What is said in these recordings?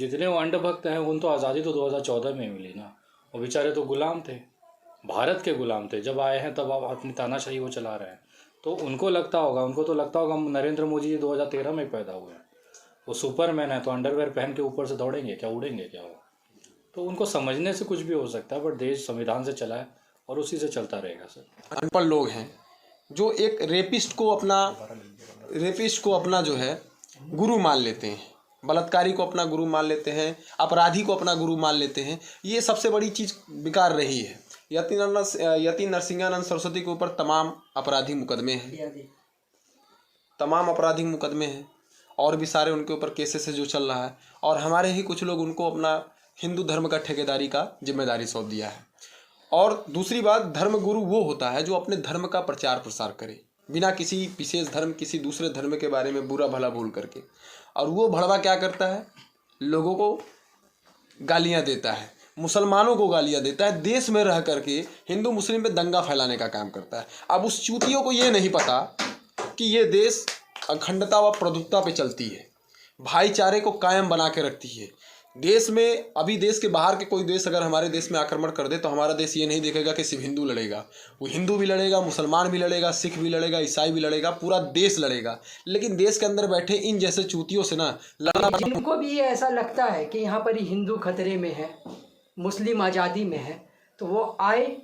जितने वो अंधभक्त हैं उन तो आज़ादी तो 2014 में मिली ना। वो बेचारे तो गुलाम थे, भारत के गुलाम थे। जब आए हैं तब आप अपनी तानाशाही वो चला रहे हैं। तो उनको तो लगता होगा नरेंद्र मोदी जी 2013 में पैदा हुए हैं। वो सुपरमैन है तो अंडरवेयर पहन के ऊपर से दौड़ेंगे क्या, उड़ेंगे क्या वो? तो उनको समझने से कुछ भी हो सकता है, बट देश संविधान से चला है और उसी से चलता रहेगा सर। अनपढ़ लोग हैं जो एक रेपिस्ट को अपना जो है गुरु मान लेते हैं, बलात्कारी को अपना गुरु मान लेते हैं, अपराधी को अपना गुरु मान लेते हैं। ये सबसे बड़ी चीज़ बेकार रही है। यति नरसिंहानंद सरस्वती के ऊपर तमाम आपराधिक मुकदमे हैं और भी सारे उनके ऊपर केसेस है जो चल रहा है। और हमारे ही कुछ लोग उनको अपना हिंदू धर्म का ठेकेदारी का जिम्मेदारी सौंप दिया है। और दूसरी बात, धर्म गुरु वो होता है जो अपने धर्म का प्रचार प्रसार करे बिना किसी विशेष धर्म किसी दूसरे धर्म के बारे में बुरा भला बोल करके। और वो भड़वा क्या करता है, लोगों को गालियां देता है, मुसलमानों को गालियां देता है, देश में रह करके हिंदू मुस्लिम पे दंगा फैलाने का काम करता है। अब उस चूतियों को ये नहीं पता कि ये देश अखंडता व प्रभुत्ता पे चलती है, भाईचारे को कायम बना के रखती है। देश में अभी देश के बाहर के कोई देश अगर हमारे देश में आक्रमण कर दे तो हमारा देश ये नहीं देखेगा कि सिर्फ हिंदू लड़ेगा, वो हिंदू भी लड़ेगा, मुसलमान भी लड़ेगा, सिख भी लड़ेगा, ईसाई भी लड़ेगा, पूरा देश लड़ेगा। लेकिन देश के अंदर बैठे इन जैसे चूतियों से ना लड़ना। जिनको भी ये ऐसा लगता है कि यहाँ पर हिंदू खतरे में है, मुस्लिम आज़ादी में है, तो वो आए,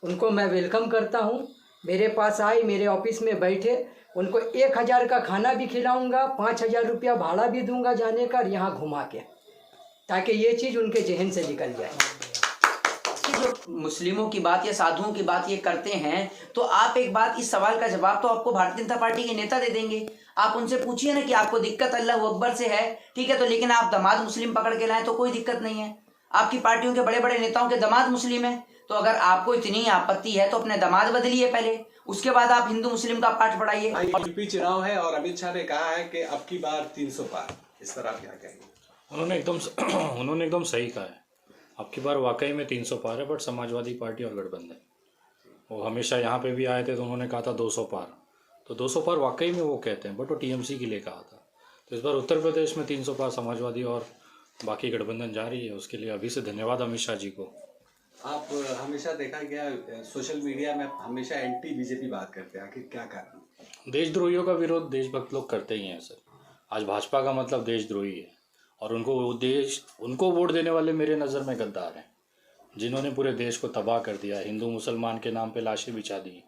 उनको मैं वेलकम करता हूँ। मेरे पास आए, मेरे ऑफिस में बैठे, उनको 1000 का खाना भी खिलाऊँगा, 5000 रुपया भाड़ा भी दूंगा जाने का, यहाँ घुमा के, ताकि ये चीज़ उनके जहन से निकल जाए। जो मुस्लिमों की बात या साधुओं की बात ये करते हैं, तो आप एक बात, इस सवाल का जवाब तो आपको भारतीय जनता पार्टी के नेता दे देंगे। आप उनसे पूछिए ना कि आपको दिक्कत अल्लाह अकबर से है, ठीक है, तो लेकिन आप दामाद मुस्लिम पकड़ के लाएं तो कोई दिक्कत नहीं है। आपकी पार्टियों के बड़े बड़े नेताओं के दामाद मुस्लिम है, तो अगर आपको इतनी आपत्ति है तो अपने दामाद बदलिए पहले, उसके बाद आप हिंदू मुस्लिम का पाठ पढ़ाइए। यूपी चुनाव है और अमित शाह ने कहा है कि अब की बार 300 पार, इस पर आप क्या कहेंगे? उन्होंने एकदम सही कहा है। अब की बार वाकई में 300 पार है, बट समाजवादी पार्टी और गठबंधन वो हमेशा यहाँ पे भी आए थे तो उन्होंने कहा था 200 पार, तो 200 पार वाकई में वो कहते हैं, बट वो टीएमसी के लिए कहा था। तो इस बार उत्तर प्रदेश में 300 पार समाजवादी और बाकी गठबंधन जा रही है, उसके लिए अभी से धन्यवाद अमित शाह जी को। आप हमेशा देखा गया सोशल मीडिया में हमेशा एंटी बीजेपी बात करते हैं, आखिर क्या कारण? देशद्रोहियों का विरोध देशभक्त लोग करते ही हैं सर। आज भाजपा का मतलब देशद्रोही है, और उनको वोट देने वाले मेरे नज़र में गद्दार हैं, जिन्होंने पूरे देश को तबाह कर दिया, हिंदू मुसलमान के नाम पे लाशें बिछा दी।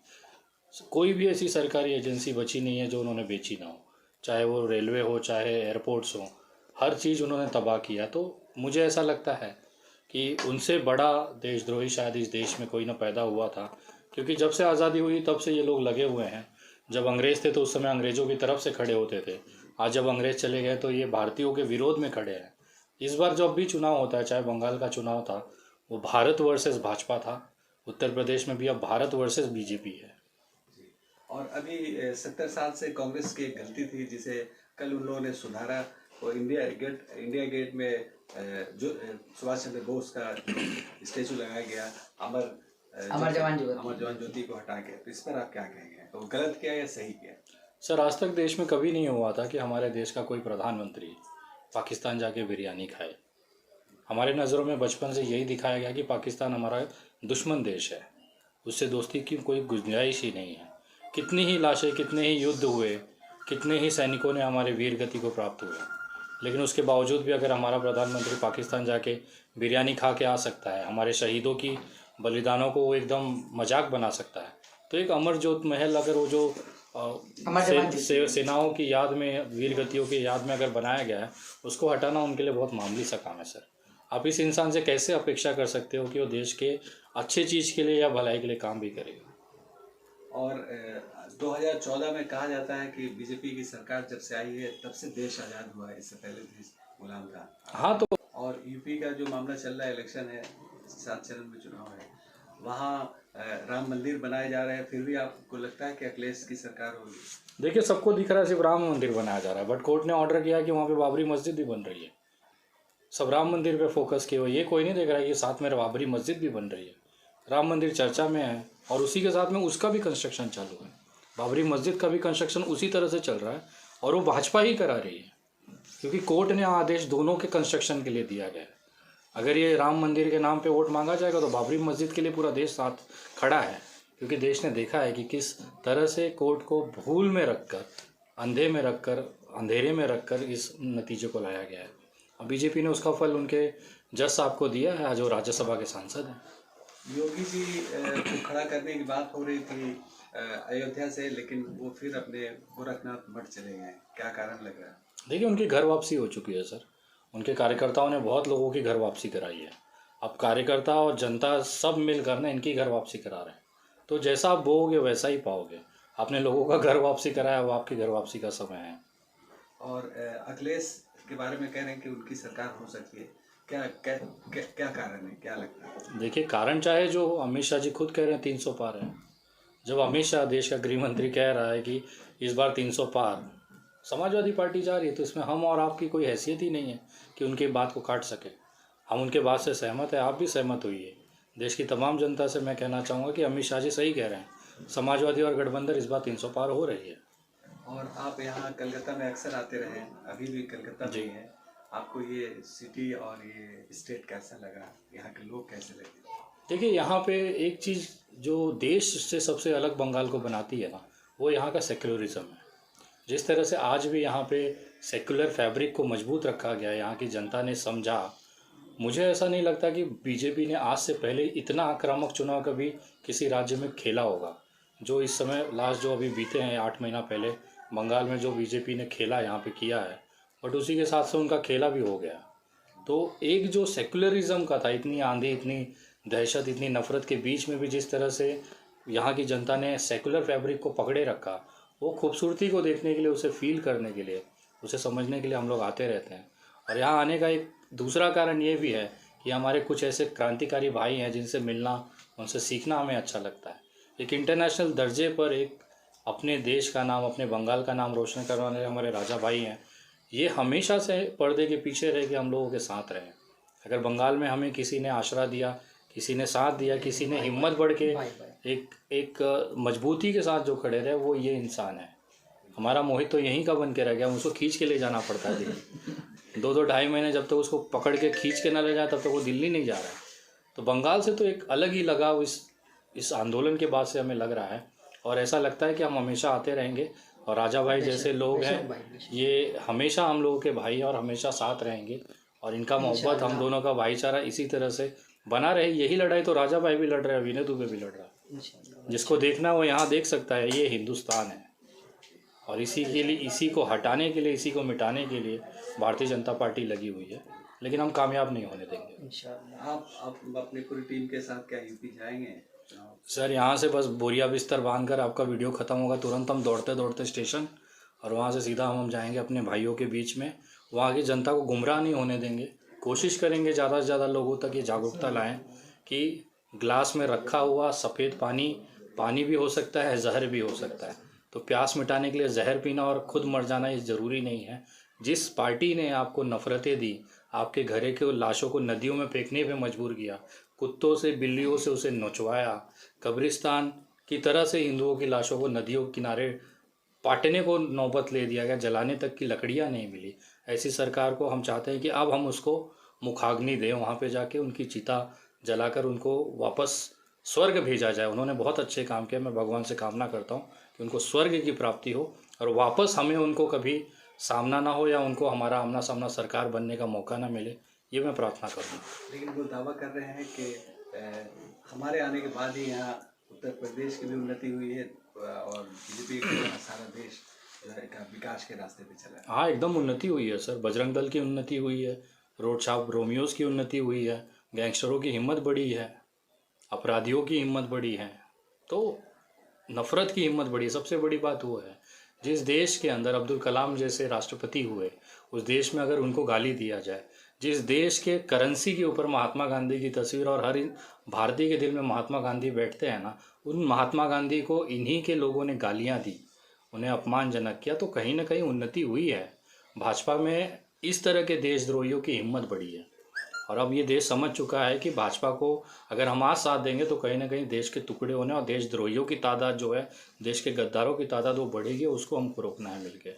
कोई भी ऐसी सरकारी एजेंसी बची नहीं है जो उन्होंने बेची ना हो, चाहे वो रेलवे हो, चाहे एयरपोर्ट्स हो, हर चीज़ उन्होंने तबाह किया। तो मुझे ऐसा लगता है कि उनसे बड़ा देशद्रोही शायद इस देश में कोई ना पैदा हुआ था, क्योंकि जब से आज़ादी हुई तब से ये लोग लगे हुए हैं। जब अंग्रेज़ थे तो उस समय अंग्रेज़ों की तरफ से खड़े होते थे, आज जब अंग्रेज़ चले गए तो ये भारतीयों के विरोध में खड़े हैं। इस बार जब भी चुनाव होता है, चाहे बंगाल का चुनाव था, वो भारत वर्सेस भाजपा था, उत्तर प्रदेश में भी अब भारत वर्सेस बीजेपी है। और अभी 70 साल से कांग्रेस की एक गलती थी जिसे कल उन लोगों ने सुधारा, वो इंडिया गेट में जो सुभाष चंद्र बोस का स्टेचू लगाया गया, अमर जवान ज्योति को हटा के, तो इस पर आप क्या कहेंगे? तो गलत किया या सही किया? सर, आज तक देश में कभी नहीं हुआ था कि हमारे देश का कोई प्रधानमंत्री पाकिस्तान जाके बिरयानी खाए। हमारे नज़रों में बचपन से यही दिखाया गया कि पाकिस्तान हमारा दुश्मन देश है, उससे दोस्ती की कोई गुंजाइश ही नहीं है। कितनी ही लाशें, कितने ही युद्ध हुए, कितने ही सैनिकों ने हमारे वीर गति को प्राप्त हुए, लेकिन उसके बावजूद भी अगर हमारा प्रधानमंत्री पाकिस्तान जाके बिरयानी खा के आ सकता है, हमारे शहीदों की बलिदानों को वो एकदम मजाक बना सकता है, तो एक अमर ज्योत महल अगर वो जो सेनाओं की याद में, वीर गतियों की याद में अगर बनाया गया है, उसको हटाना उनके लिए बहुत मामूली सा काम है सर। आप इस इंसान से कैसे अपेक्षा कर सकते हो कि वो देश के अच्छे चीज़ के लिए या भलाई के लिए काम भी करेगा? और 2014 में कहा जाता है कि बीजेपी की सरकार जब से आई है तब से देश आज़ाद हुआ है, इससे पहले देश गुलाम था। हाँ, तो और यूपी का जो मामला चल रहा है, इलेक्शन है, 7 चरण में चुनाव है, वहाँ राम मंदिर बनाए जा रहे हैं, फिर भी आपको लगता है कि अखिलेश की सरकार होगी? देखिए, सबको दिख रहा है सिर्फ राम मंदिर बनाया जा रहा है, बट कोर्ट ने ऑर्डर किया कि वहाँ पे बाबरी मस्जिद भी बन रही है। सब राम मंदिर पे फोकस किए हुए, ये कोई नहीं देख रहा है कि साथ में बाबरी मस्जिद भी बन रही है। राम मंदिर चर्चा में है और उसी के साथ में उसका भी कंस्ट्रक्शन चालू है, बाबरी मस्जिद का भी कंस्ट्रक्शन उसी तरह से चल रहा है, और वो भाजपा ही करा रही है। क्योंकि कोर्ट ने आदेश दोनों के कंस्ट्रक्शन के लिए दिया गया है। अगर ये राम मंदिर के नाम पे वोट मांगा जाएगा तो बाबरी मस्जिद के लिए पूरा देश साथ खड़ा है, क्योंकि देश ने देखा है कि किस तरह से कोर्ट को भूल में रखकर, अंधेरे में रखकर इस नतीजे को लाया गया है। और बीजेपी ने उसका फल उनके जज साहब को दिया है, जो राज्यसभा के सांसद हैं। योगी जी को खड़ा करने की बात हो रही थी अयोध्या से, लेकिन वो फिर अपने गोरखनाथ मठ चले गए, क्या कारण लग रहा है? देखिए, उनकी घर वापसी हो चुकी है सर। उनके कार्यकर्ताओं ने बहुत लोगों की घर वापसी कराई है। अब कार्यकर्ता और जनता सब मिलकर ना इनकी घर वापसी करा रहे हैं। तो जैसा आप बोओगे वैसा ही पाओगे। आपने लोगों का घर वापसी कराया, वो आपकी घर वापसी का समय है। और अखिलेश के बारे में कह रहे हैं कि उनकी सरकार हो सकती है, क्या कारण है, क्या लगता है? देखिए, कारण चाहे जो अमित शाह जी खुद कह रहे हैं 300 पार है। जब अमित शाह देश का गृह मंत्री कह रहा है कि इस बार 300 पार समाजवादी पार्टी जा रही है, तो इसमें हम और आपकी कोई हैसियत ही नहीं है कि उनकी बात को काट सके। हम उनके बात से सहमत है, आप भी सहमत होइए। देश की तमाम जनता से मैं कहना चाहूँगा कि अमित शाह जी सही कह रहे हैं, समाजवादी और गठबंधन इस बार 300 पार हो रही है। और आप यहाँ कलकत्ता में अक्सर आते रहे, अभी भी कलकत्ता में ही हैं, आपको ये सिटी और ये स्टेट कैसा लगा, यहाँ के लोग कैसे लगे? देखिए, यहाँ पे एक चीज़ जो देश से सबसे अलग बंगाल को बनाती है ना, वो यहाँ का सेक्युलरिज्म है। जिस तरह से आज भी यहाँ पे सेक्युलर फैब्रिक को मजबूत रखा गया है, यहाँ की जनता ने समझा। मुझे ऐसा नहीं लगता कि बीजेपी ने आज से पहले इतना आक्रामक चुनाव कभी किसी राज्य में खेला होगा, जो इस समय लास्ट जो अभी बीते हैं 8 महीना पहले बंगाल में जो बीजेपी ने खेला यहाँ पे किया है, बट उसी के साथ से उनका खेला भी हो गया। तो एक जो सेक्युलरिज्म का था, इतनी आंधी, इतनी दहशत, इतनी नफरत के बीच में भी जिस तरह से यहाँ की जनता ने सेक्युलर फैब्रिक को पकड़े रखा, वो खूबसूरती को देखने के लिए, उसे फील करने के लिए, उसे समझने के लिए हम लोग आते रहते हैं। और यहाँ आने का एक दूसरा कारण ये भी है कि हमारे कुछ ऐसे क्रांतिकारी भाई हैं जिनसे मिलना, उनसे सीखना हमें अच्छा लगता है। एक इंटरनेशनल दर्जे पर एक अपने देश का नाम, अपने बंगाल का नाम रोशन करने वाले हमारे राजा भाई हैं। ये हमेशा से पर्दे के पीछे रह के हम लोगों के साथ रहे। अगर बंगाल में हमें किसी ने आसरा दिया, किसी ने साथ दिया, किसी ने हिम्मत बढ़ के एक मजबूती के साथ जो खड़े रहे, वो ये इंसान है। हमारा मोहित तो यहीं का बन के रह गया, उसको खींच के ले जाना पड़ता है दिल्ली। 2-2 ढाई महीने जब तक उसको पकड़ के खींच के ना ले जाए, तब तक वो दिल्ली नहीं जा रहा है। तो बंगाल से तो एक अलग ही लगाव इस आंदोलन के बाद से हमें लग रहा है, और ऐसा लगता है कि हम हमेशा आते रहेंगे। और राजा भाई जैसे लोग हैं, ये हमेशा हम लोगों के भाई और हमेशा साथ रहेंगे। और इनका मोहब्बत, हम दोनों का भाईचारा इसी तरह से बना रहे। यही लड़ाई तो राजा भाई भी लड़ रहे हैं, विनय दुबे भी लड़ रहा है। जिसको देखना वो यहाँ देख सकता है। ये हिंदुस्तान है, और इसी के लिए, इसी को हटाने के लिए, इसी को मिटाने के लिए भारतीय जनता पार्टी लगी हुई है। लेकिन हम कामयाब नहीं होने देंगे। आप अपनी पूरी टीम के साथ क्या यूपी जाएंगे? सर, यहाँ से बस बोरिया बिस्तर बांध कर आपका वीडियो ख़त्म होगा तुरंत हम दौड़ते दौड़ते स्टेशन, और वहाँ से सीधा हम जाएंगे अपने भाइयों के बीच में। वहाँ की जनता को गुमराह नहीं होने देंगे। कोशिश करेंगे ज़्यादा से ज़्यादा लोगों तक ये जागरूकता लाएं कि ग्लास में रखा हुआ सफ़ेद पानी भी हो सकता है, जहर भी हो सकता है। तो प्यास मिटाने के लिए जहर पीना और खुद मर जाना ये ज़रूरी नहीं है। जिस पार्टी ने आपको नफ़रतें दी, आपके घरे के लाशों को नदियों में फेंकने पे मजबूर किया, कुत्तों से, बिल्लियों से उसे नोचवाया, कब्रिस्तान की तरह से हिंदुओं की लाशों को नदियों के किनारे पाटने को नौबत ले दिया गया, जलाने तक की लकड़ियां नहीं मिली, ऐसी सरकार को हम चाहते हैं कि अब हम उसको मुखाग्नि दें। वहाँ पे जाके उनकी चिता जलाकर उनको वापस स्वर्ग भेजा जाए। उन्होंने बहुत अच्छे काम किए। मैं भगवान से कामना करता हूँ कि उनको स्वर्ग की प्राप्ति हो, और वापस हमें उनको कभी सामना ना हो, या उनको हमारा आमना सामना सरकार बनने का मौका ना मिले, ये मैं प्रार्थना करूँगा। लेकिन वो दावा कर रहे हैं कि हमारे आने के बाद ही यहाँ उत्तर प्रदेश की भी उन्नति हुई है, और बीजेपी का सारा देश का विकास के रास्ते पे चला है। हाँ, एकदम उन्नति हुई है सर। बजरंग दल की उन्नति हुई है, रोड छाप रोमियोज़ की उन्नति हुई है, गैंगस्टरों की हिम्मत बढ़ी है, अपराधियों की हिम्मत बढ़ी है, तो नफ़रत की हिम्मत बढ़ी है। सबसे बड़ी बात वो है, जिस देश के अंदर अब्दुल कलाम जैसे राष्ट्रपति हुए, उस देश में अगर उनको गाली दिया जाए, जिस देश के करेंसी के ऊपर महात्मा गांधी की तस्वीर और हर भारतीय के दिल में महात्मा गांधी बैठते हैं ना, उन महात्मा गांधी को इन्हीं के लोगों ने गालियां दी, उन्हें अपमानजनक किया, तो कहीं ना कहीं उन्नति हुई है। भाजपा में इस तरह के देशद्रोहियों की हिम्मत बढ़ी है, और अब ये देश समझ चुका है कि भाजपा को अगर हम आज साथ देंगे तो कहीं ना कहीं देश के टुकड़े होने और देशद्रोहियों की तादाद जो है, देश के गद्दारों की तादाद वो बढ़ेगी, उसको हमको रोकना है मिलकर।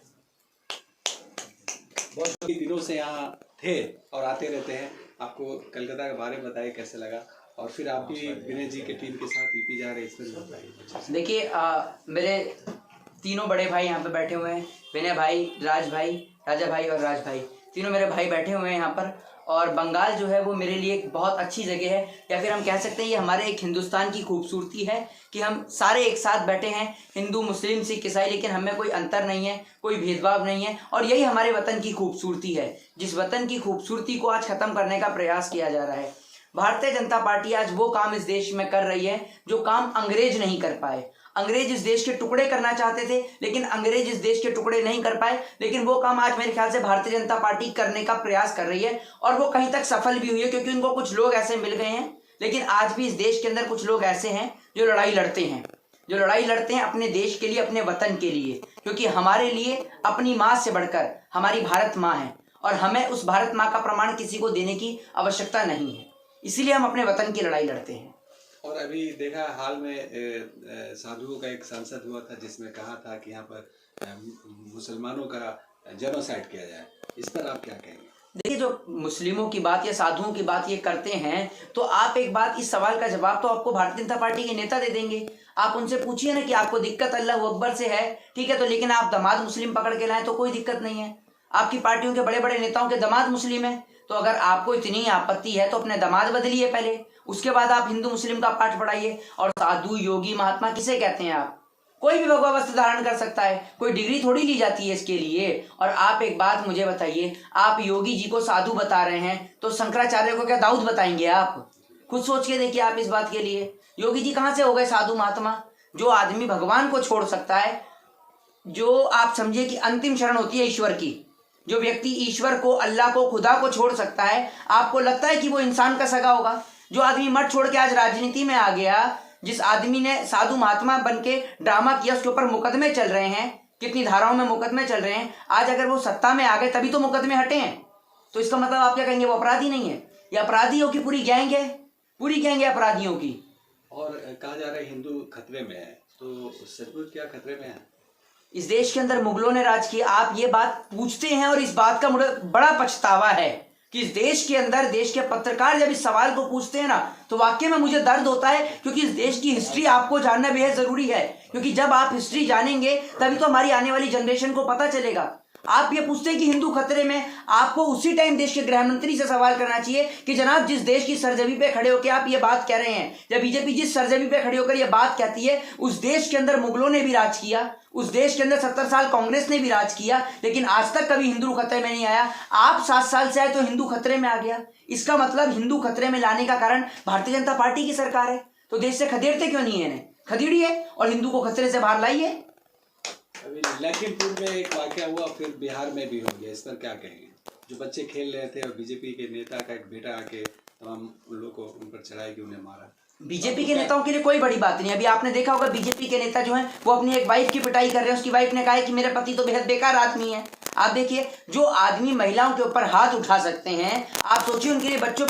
बहुत दिनों से यहाँ थे और आते रहते हैं। आपको कलकत्ता के बारे में बताइए कैसे लगा, और फिर आप भी विनय जी के टीम के साथ यूपी जा रहे हैं, इसमें बताइए। देखिए मेरे तीनों बड़े भाई यहाँ पे बैठे हुए हैं, विनय भाई, राज भाई, राजा भाई और राज भाई, तीनों मेरे भाई बैठे हुए हैं यहाँ पर। और बंगाल जो है वो मेरे लिए एक बहुत अच्छी जगह है, या फिर हम कह सकते हैं ये हमारे एक हिंदुस्तान की खूबसूरती है कि हम सारे एक साथ बैठे हैं, हिंदू मुस्लिम सिख ईसाई, लेकिन हमें कोई अंतर नहीं है, कोई भेदभाव नहीं है। और यही हमारे वतन की खूबसूरती है, जिस वतन की खूबसूरती को आज ख़त्म करने का प्रयास किया जा रहा है। भारतीय जनता पार्टी आज वो काम इस देश में कर रही है जो काम अंग्रेज नहीं कर पाए। अंग्रेज इस देश के टुकड़े करना चाहते थे, लेकिन अंग्रेज इस देश के टुकड़े नहीं कर पाए, लेकिन वो काम आज मेरे ख्याल से भारतीय जनता पार्टी करने का प्रयास कर रही है, और वो कहीं तक सफल भी हुई है, क्योंकि उनको कुछ लोग ऐसे मिल गए हैं। लेकिन आज भी इस देश के अंदर कुछ लोग ऐसे हैं जो लड़ाई लड़ते हैं, जो लड़ाई लड़ते हैं अपने देश के लिए, अपने वतन के लिए, क्योंकि हमारे लिए अपनी माँ से बढ़कर हमारी भारत माँ है, और हमें उस भारत माँ का प्रमाण किसी को देने की आवश्यकता नहीं है। इसीलिए हम अपने वतन की लड़ाई लड़ते हैं। और अभी देखा हाल में साधुओं का एक संसद हुआ था जिसमें कहा था कि यहाँ पर मुसलमानों का जेनोसाइड किया जाए, इस पर आप क्या कहेंगे? देखिए, जो मुस्लिमों की बात या साधुओं की बात ये करते हैं, तो आप एक बात, इस सवाल का जवाब तो आपको भारतीय जनता पार्टी के नेता दे देंगे। आप उनसे पूछिए ना कि आपको दिक्कत अल्लाह अकबर से है, ठीक है, तो लेकिन आप दामाद मुस्लिम पकड़ के लाएं तो कोई दिक्कत नहीं है। आपकी पार्टियों के बड़े बड़े नेताओं के दामाद मुस्लिम है, तो अगर आपको इतनी आपत्ति है तो अपने दामाद बदलिए पहले, उसके बाद आप हिंदू मुस्लिम का पाठ पढ़ाइए। और साधु योगी महात्मा किसे कहते हैं आप? कोई भी भगवा वस्त्र धारण कर सकता है, कोई डिग्री थोड़ी ली जाती है इसके लिए। और आप एक बात मुझे बताइए, आप योगी जी को साधु बता रहे हैं, तो शंकराचार्य को क्या दाऊद बताएंगे आप? खुद सोच के देखिए आप इस बात के लिए, योगी जी कहाँ से हो गए साधु महात्मा? जो आदमी भगवान को छोड़ सकता है, जो आप समझिए कि अंतिम शरण होती है ईश्वर की, जो व्यक्ति ईश्वर को, अल्लाह को, खुदा को छोड़ सकता है, आपको लगता है कि वो इंसान का सगा होगा? जो आदमी मठ छोड़ के आज राजनीति में आ गया, जिस आदमी ने साधु महात्मा बन के ड्रामा किया, उसके ऊपर मुकदमे चल रहे हैं, कितनी धाराओं में मुकदमे चल रहे हैं, आज अगर वो सत्ता में आ गए तभी तो मुकदमे हटे हैं, तो इसका मतलब आप क्या कहेंगे, वो अपराधी नहीं है? ये अपराधियों की पूरी गैंग है, पूरी गैंग है अपराधियों की। और कहा जा रहा है हिंदू खतरे में है, तो सचमुच क्या खतरे में है? इस देश के अंदर मुगलों ने राज किया, आप ये बात पूछते हैं, और इस बात का मुझे बड़ा पछतावा है कि इस देश के अंदर देश के पत्रकार जब इस सवाल को पूछते हैं ना, तो वाकई में मुझे दर्द होता है, क्योंकि इस देश की हिस्ट्री आपको जानना बेहद जरूरी है, क्योंकि जब आप हिस्ट्री जानेंगे तभी तो हमारी आने वाली जनरेशन को पता चलेगा। आप ये पूछते हैं कि हिंदू खतरे में, आपको उसी टाइम देश के गृह मंत्री से सवाल करना चाहिए कि जनाब, जिस देश की सरजमी पे खड़े होकर आप ये बात कह रहे हैं, या बीजेपी जिस सरजमी पे खड़े होकर ये बात कहती है, उस देश के अंदर मुगलों ने भी राज किया, उस देश के अंदर 70 साल कांग्रेस ने भी राज किया, लेकिन आज तक कभी हिंदू खतरे में नहीं आया। आप 7 साल से आए तो हिंदू खतरे में आ गया। इसका मतलब हिंदू खतरे में लाने का कारण भारतीय जनता पार्टी की सरकार है। तो देश से खदेड़ते क्यों नहीं है इन्हें? खदेड़िए और हिंदू को खतरे से बाहर लाइए। अभी लखीमपुर में एक वाकया हुआ, फिर बिहार में भी हो गया, इस पर क्या कहेंगे? जो बच्चे खेल रहे थे और बीजेपी के नेता का एक बेटा आके तमाम उन लोग को उन पर चढ़ाई की, उन्हें मारा। बीजेपी के नेताओं के लिए कोई बड़ी बात नहीं। अभी आपने देखा होगा बीजेपी के नेता जो हैं वो अपनी एक वाइफ की पिटाई कर रहे हैं। उसकी वाइफ ने कहा है कि मेरे पति तो बेहद बेकार आदमी है। आप देखिए, जो आदमी महिलाओं के ऊपर हाथ उठा सकते हैं, आप सोचिए उनके लिए बच्चों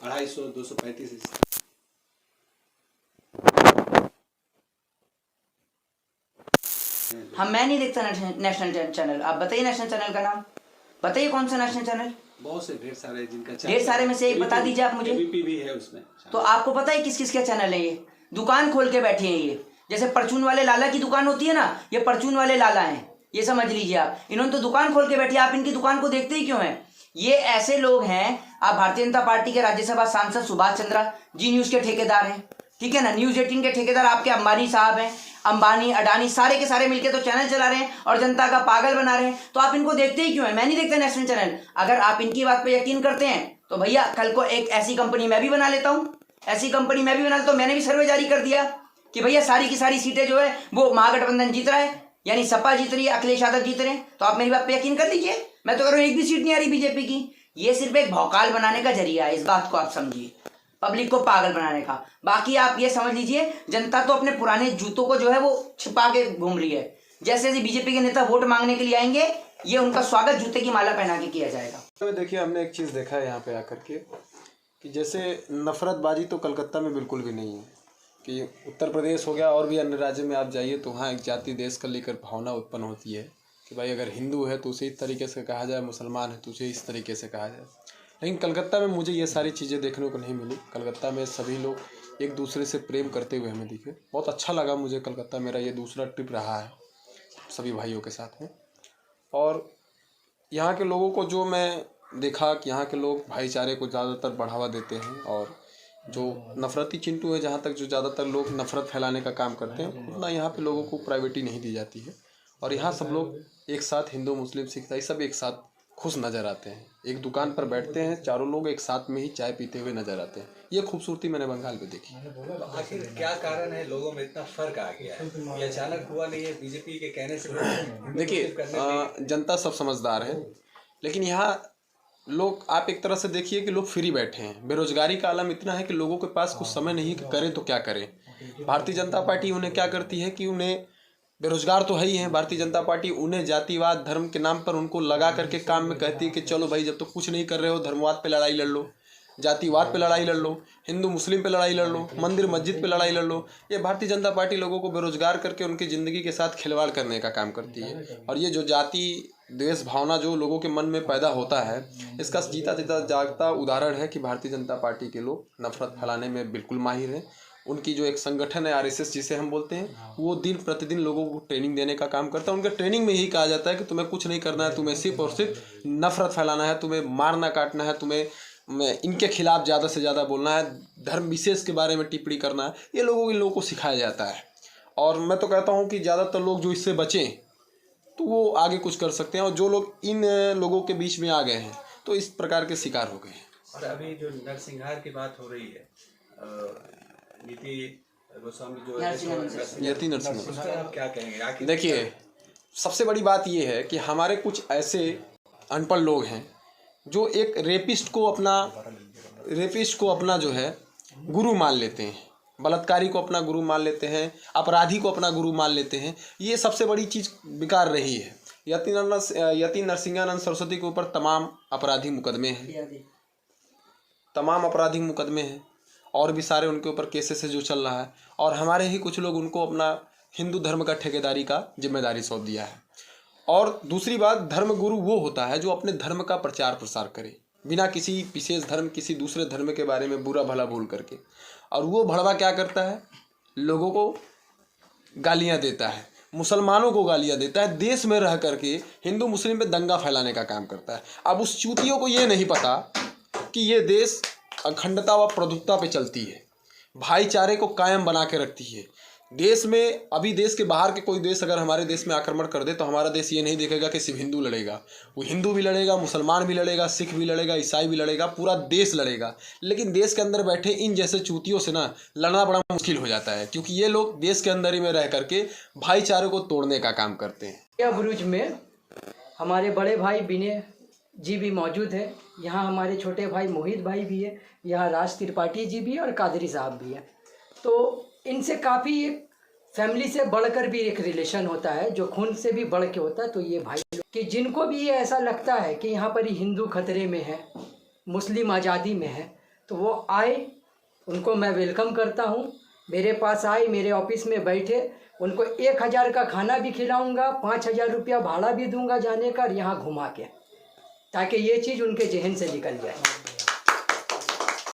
250 235 मैं नहीं देखता नेशनल चैनल। आप बताइए नेशनल चैनल का नाम, बताइए कौन सा नेशनल चैनल। बहुत से ढेर सारे जिनका ढेर सारे में से एक बता दीजिए आप मुझे। एबीपी भी है उसमें। तो आपको पता है किस किस के चैनल है? ये दुकान खोल के बैठे हैं ये, जैसे परचून वाले लाला की दुकान होती है ना, ये परचून वाले लाला हैं, ये समझ लीजिए आप। इन्होंने तो दुकान खोल के बैठी है, आप इनकी दुकान को देखते ही क्यों हैं? ये ऐसे लोग हैं। आप भारतीय जनता पार्टी के राज्यसभा सांसद सुभाष चंद्रा जी न्यूज के ठेकेदार हैं, ठीक है ना। न्यूज 18 के ठेकेदार आपके अंबानी साहब हैं। अंबानी अडानी सारे के सारे मिलके तो चैनल चला रहे हैं और जनता का पागल बना रहे हैं। तो आप इनको देखते ही क्यों हैं? मैं नहीं देखता नेशनल चैनल। अगर आप इनकी बात पे यकीन करते हैं तो भैया कल को एक ऐसी कंपनी मैं भी बना लेता हूँ, ऐसी कंपनी मैं भी बना लेता हूँ। मैंने भी सर्वे जारी कर दिया कि भैया सारी की सारी सीटें जो है वो महागठबंधन जीत रहा है, यानी सपा जीत रही है, अखिलेश यादव जीत रहे हैं। तो आप मेरी बात पे यकीन कर लीजिए। मैं तो कह रहा हूँ एक भी सीट नहीं आ रही बीजेपी की। ये सिर्फ एक भौकाल बनाने का जरिया है, इस बात को आप समझिए, पब्लिक को पागल बनाने का। बाकी आप ये समझ लीजिए जनता तो अपने पुराने जूतों को जो है वो छिपा के घूम रही है। जैसे जैसे बीजेपी के नेता वोट मांगने के लिए आएंगे, ये उनका स्वागत जूते की माला पहना के किया जाएगा। देखिए, हमने एक चीज़ देखा है यहाँ पे आकर के कि जैसे नफरतबाजी तो कलकत्ता में बिल्कुल भी नहीं है। कि उत्तर प्रदेश हो गया और भी अन्य राज्य में आप जाइए तो वहाँ एक जाति देश का लेकर भावना उत्पन्न होती है कि भाई अगर हिंदू है तो उसे इस तरीके से कहा जाए, मुसलमान है तो उसे इस तरीके से कहा जाए। लेकिन कलकत्ता में मुझे ये सारी चीज़ें देखने को नहीं मिली। कलकत्ता में सभी लोग एक दूसरे से प्रेम करते हुए हमें दिखे। बहुत अच्छा लगा मुझे कलकत्ता। मेरा ये दूसरा ट्रिप रहा है सभी भाइयों के साथ में। और यहाँ के लोगों को जो मैं देखा कि यहाँ के लोग भाईचारे को ज़्यादातर बढ़ावा देते हैं और जो नफरती चिंटू है, जहाँ तक जो ज़्यादातर लोग नफरत फैलाने का काम करते हैं, उतना यहाँ पे लोगों को प्रायोरिटी नहीं दी जाती है। और यहाँ सब लोग एक साथ, हिंदू मुस्लिम सिख ईसाई सब एक साथ खुश नज़र आते हैं। एक दुकान पर बैठते हैं, चारों लोग एक साथ में ही चाय पीते हुए नजर आते हैं। ये खूबसूरती मैंने बंगाल में देखी। तो आखिर क्या कारण है लोगों में इतना फर्क आ गया है? ये अचानक हुआ नहीं है, बीजेपी के कहने से देखिए, जनता सब समझदार है, लेकिन यहाँ लोग आप एक तरह से देखिए कि लोग फ्री बैठे हैं। बेरोजगारी का आलम इतना है कि लोगों के पास कुछ समय नहीं कि करें तो क्या करें। भारतीय जनता पार्टी उन्हें क्या करती है कि उन्हें बेरोजगार तो है ही हैं, भारतीय जनता पार्टी उन्हें जातिवाद धर्म के नाम पर उनको लगा करके काम में कहती है कि चलो भाई जब तो कुछ नहीं कर रहे हो, धर्मवाद पे लड़ाई लड़ लो, जातिवाद पे लड़ाई लड़ लो, हिंदू मुस्लिम पे लड़ाई लड़ लो, मंदिर मस्जिद पे लड़ाई लड़ लो। ये भारतीय जनता पार्टी लोगों को बेरोजगार करके उनकी ज़िंदगी के साथ खिलवाड़ करने का काम करती है। और ये जो जाति द्वेष भावना जो लोगों के मन में पैदा होता है, इसका जीता जागता उदाहरण है कि भारतीय जनता पार्टी के लोग नफरत फैलाने में बिल्कुल माहिर हैं। उनकी जो एक संगठन है आरएसएस जिसे हम बोलते हैं, वो दिन प्रतिदिन लोगों को ट्रेनिंग देने का काम करता है। उनके ट्रेनिंग में यही कहा जाता है कि तुम्हें कुछ नहीं करना है, तुम्हें सिर्फ और सिर्फ नफरत फैलाना है, तुम्हें मारना काटना है, तुम्हें इनके खिलाफ ज़्यादा से ज़्यादा बोलना है, धर्म विशेष के बारे में टिप्पणी करना है। ये इन लोगों को सिखाया जाता है। और मैं तो कहता हूँ कि ज़्यादातर लोग जो इससे बचें तो वो आगे कुछ कर सकते हैं। और जो लोग इन लोगों के बीच में आ गए हैं तो इस प्रकार के शिकार हो गए हैं। और अभी जो नरसिंहार की बात हो रही है, नीति गोस्वामी जो यति नरसिंह, उसका आप क्या कहेंगे? आखिर देखिए, सबसे बड़ी बात ये है कि हमारे कुछ ऐसे अनपढ़ लोग हैं जो एक रेपिस्ट को अपना जो है गुरु मान लेते हैं, बलात्कारी को अपना गुरु मान लेते हैं, अपराधी को अपना गुरु मान लेते हैं। ये सबसे बड़ी चीज़ बेकार रही है। यति नरसिंहानंद सरस्वती के ऊपर तमाम आपराधिक मुकदमे हैं और भी सारे उनके ऊपर केसेस जो चल रहा है। और हमारे ही कुछ लोग उनको अपना हिंदू धर्म का ठेकेदारी का जिम्मेदारी सौंप दिया है। और दूसरी बात, धर्म गुरु वो होता है जो अपने धर्म का प्रचार प्रसार करे बिना किसी विशेष धर्म, किसी दूसरे धर्म के बारे में बुरा भला बोल करके। और वो भड़वा क्या करता है, लोगों को गालियां देता है, मुसलमानों को गालियां देता है, देश में रह करके हिंदू मुस्लिम पे दंगा फैलाने का काम करता है। अब उस चूतियों को ये नहीं पता कि ये देश अखंडता व प्रभुत्ता पे चलती है, भाईचारे को कायम बना के रखती है। देश में अभी देश के बाहर के कोई देश अगर हमारे देश में आक्रमण कर दे तो हमारा देश ये नहीं देखेगा कि सिर्फ हिंदू लड़ेगा, वो हिंदू भी लड़ेगा, मुसलमान भी लड़ेगा, सिख भी लड़ेगा, ईसाई भी लड़ेगा, पूरा देश लड़ेगा। लेकिन देश के अंदर बैठे इन जैसे चूतियों से ना लड़ना बड़ा मुश्किल हो जाता है, क्योंकि ये लोग देश के अंदर ही में रह करके भाईचारे को तोड़ने का काम करते हैं। बुरुज में हमारे बड़े भाई विनय जी भी मौजूद है, यहाँ हमारे छोटे भाई मोहित भाई भी है, यहाँ राज त्रिपाठी जी भी है और कादरी साहब भी है। तो इनसे काफ़ी एक फैमिली से बढ़कर भी एक रिलेशन होता है, जो खून से भी बढ़ के होता है। तो ये भाई कि जिनको भी ये ऐसा लगता है कि यहाँ पर हिंदू खतरे में है, मुस्लिम आज़ादी में है, तो वो आए, उनको मैं वेलकम करता हूँ। मेरे पास आए, मेरे ऑफिस में बैठे, उनको 1000 का खाना भी खिलाऊंगा, 5000 रुपया भाड़ा भी दूंगा जाने का, और यहाँ घुमा के, ताकि ये चीज़ उनके जहन से निकल जाए।